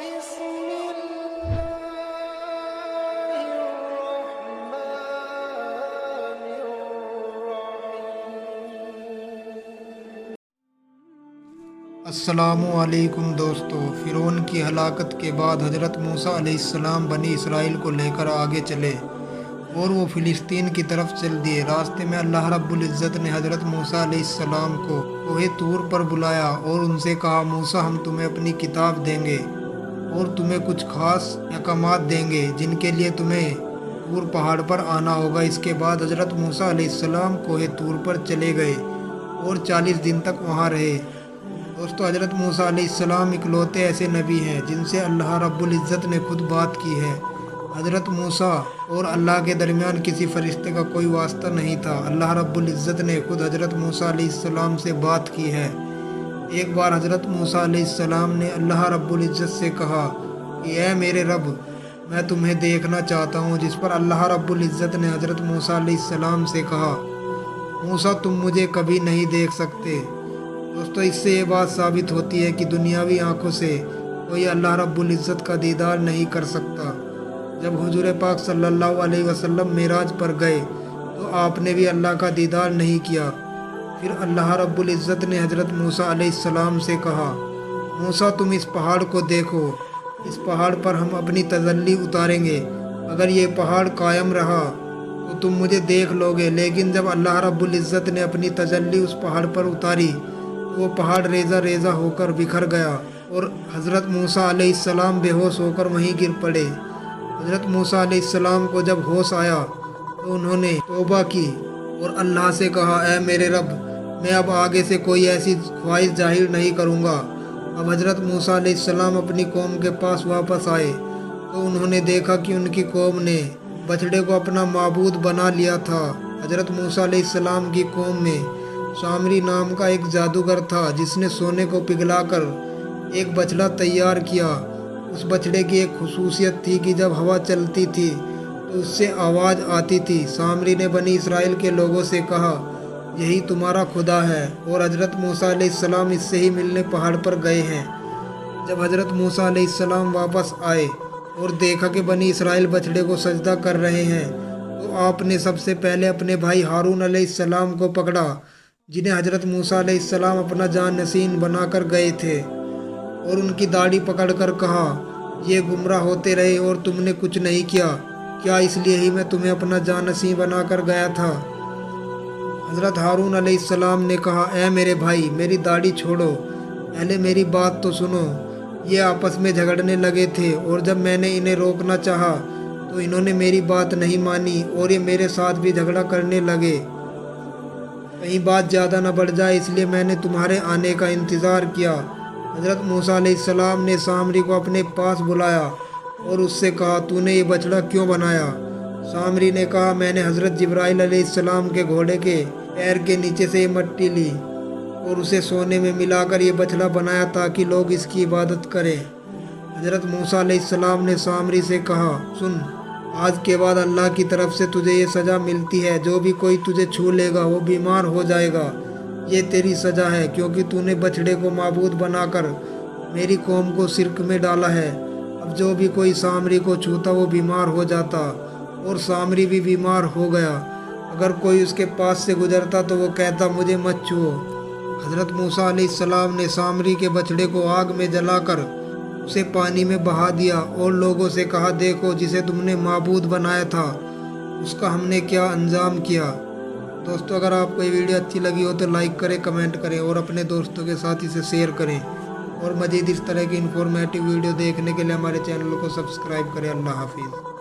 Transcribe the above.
بسم الله الرحمن الرحيم۔ السلام علیکم دوستو، فرعون کی ہلاکت کے بعد حضرت موسیٰ علیہ السلام بنی اسرائیل کو لے کر آگے چلے اور وہ فلسطین کی طرف چل دیے۔ راستے میں اللہ رب العزت نے حضرت موسیٰ علیہ السلام کو کوہ طور پر بلایا اور ان سے کہا، موسیٰ ہم تمہیں اپنی کتاب دیں گے اور تمہیں کچھ خاص احکامات دیں گے جن کے لیے تمہیں طور پہاڑ پر آنا ہوگا۔ اس کے بعد حضرت موسیٰ علیہ السلام کوہ طور پر چلے گئے اور 40 دن تک وہاں رہے۔ دوستو، حضرت موسیٰ علیہ السلام اکلوتے ایسے نبی ہیں جن سے اللہ رب العزت نے خود بات کی ہے۔ حضرت موسیٰ اور اللہ کے درمیان کسی فرشتے کا کوئی واسطہ نہیں تھا۔ اللہ رب العزت نے خود حضرت موسیٰ علیہ السلام سے بات کی ہے۔ ایک بار حضرت موسیٰ علیہ السلام نے اللہ رب العزت سے کہا کہ اے میرے رب، میں تمہیں دیکھنا چاہتا ہوں، جس پر اللہ رب العزت نے حضرت موسیٰ علیہ السلام سے کہا، موسیٰ تم مجھے کبھی نہیں دیکھ سکتے۔ دوستو، اس سے یہ بات ثابت ہوتی ہے کہ دنیاوی آنکھوں سے کوئی اللہ رب العزت کا دیدار نہیں کر سکتا۔ جب حضور پاک صلی اللہ علیہ وسلم معراج پر گئے تو آپ نے بھی اللہ کا دیدار نہیں کیا۔ پھر اللہ رب العزت نے حضرت موسیٰ علیہ السلام سے کہا، موسیٰ تم اس پہاڑ کو دیکھو، اس پہاڑ پر ہم اپنی تجلی اتاریں گے۔ اگر یہ پہاڑ قائم رہا تو تم مجھے دیکھ لو گے، لیکن جب اللہ رب العزت نے اپنی تجلی اس پہاڑ پر اتاری وہ پہاڑ ریزہ ریزہ ہو کر بکھر گیا اور حضرت موسیٰ علیہ السلام بے ہوش ہو کر وہیں گر پڑے۔ حضرت موسیٰ علیہ السلام کو جب ہوش آیا تو انہوں نے توبہ کی اور اللہ سے کہا، اے میرے رب، میں اب آگے سے کوئی ایسی خواہش ظاہر نہیں کروں گا۔ اب حضرت موسیٰ علیہ السلام اپنی قوم کے پاس واپس آئے تو انہوں نے دیکھا کہ ان کی قوم نے بچھڑے کو اپنا معبود بنا لیا تھا۔ حضرت موسیٰ علیہ السلام کی قوم میں سامری نام کا ایک جادوگر تھا جس نے سونے کو پگھلا کر ایک بچڑا تیار کیا۔ اس بچڑے کی ایک خصوصیت تھی کہ جب ہوا چلتی تھی تو اس سے آواز آتی تھی۔ سامری نے بنی اسرائیل کے لوگوں سے کہا، یہی تمہارا خدا ہے، اور حضرت موسیٰ علیہ السلام اس سے ہی ملنے پہاڑ پر گئے ہیں۔ جب حضرت موسیٰ علیہ السلام واپس آئے اور دیکھا کہ بنی اسرائیل بچڑے کو سجدہ کر رہے ہیں تو آپ نے سب سے پہلے اپنے بھائی ہارون علیہ السلام کو پکڑا، جنہیں حضرت موسیٰ علیہ السلام اپنا جانشین بنا کر گئے تھے، اور ان کی داڑھی پکڑ کر کہا، یہ گمراہ ہوتے رہے اور تم نے کچھ نہیں کیا، کیا اس لیے ہی میں تمہیں اپنا جانشین بنا کر گیا تھا؟ حضرت ہارون علیہ السلام نے کہا، اے میرے بھائی، میری داڑھی چھوڑو، پہلے میری بات تو سنو۔ یہ آپس میں جھگڑنے لگے تھے اور جب میں نے انہیں روکنا چاہا تو انہوں نے میری بات نہیں مانی اور یہ میرے ساتھ بھی جھگڑا کرنے لگے۔ کہیں بات زیادہ نہ بڑھ جائے اس لیے میں نے تمہارے آنے کا انتظار کیا۔ حضرت موسیٰ علیہ السلام نے سامری کو اپنے پاس بلایا اور اس سے کہا، تو نے یہ بچڑا کیوں بنایا؟ سامری نے کہا، میں نے حضرت جبرائیل علیہ السلام کے گھوڑے کے پیر کے نیچے سے یہ مٹی لی اور اسے سونے میں ملا کر یہ بچڑا بنایا تاکہ لوگ اس کی عبادت کریں۔ حضرت موسیٰ علیہ السلام نے سامری سے کہا، سن، آج کے بعد اللہ کی طرف سے تجھے یہ سزا ملتی ہے، جو بھی کوئی تجھے چھو لے گا وہ بیمار ہو جائے گا۔ یہ تیری سزا ہے کیونکہ تو نے بچھڑے کو معبود بنا کر میری قوم کو شرک میں ڈالا ہے۔ اب جو بھی کوئی سامری کو چھوتا وہ بیمار ہو جاتا، اور سامری بھی بیمار ہو گیا۔ اگر کوئی اس کے پاس سے گزرتا تو وہ کہتا، مجھے مت چھوؤ۔ حضرت موسیٰ علیہ السلام نے سامری کے بچھڑے کو آگ میں جلا کر اسے پانی میں بہا دیا اور لوگوں سے کہا، دیکھو، جسے تم نے معبود بنایا تھا اس کا ہم نے کیا انجام کیا۔ دوستو، اگر آپ کو یہ ویڈیو اچھی لگی ہو تو لائک کریں، کمنٹ کریں اور اپنے دوستوں کے ساتھ اسے شیئر کریں، اور مزید اس طرح کی انفارمیٹیو ویڈیو دیکھنے کے لیے ہمارے چینل کو سبسکرائب کریں۔ اللہ حافظ۔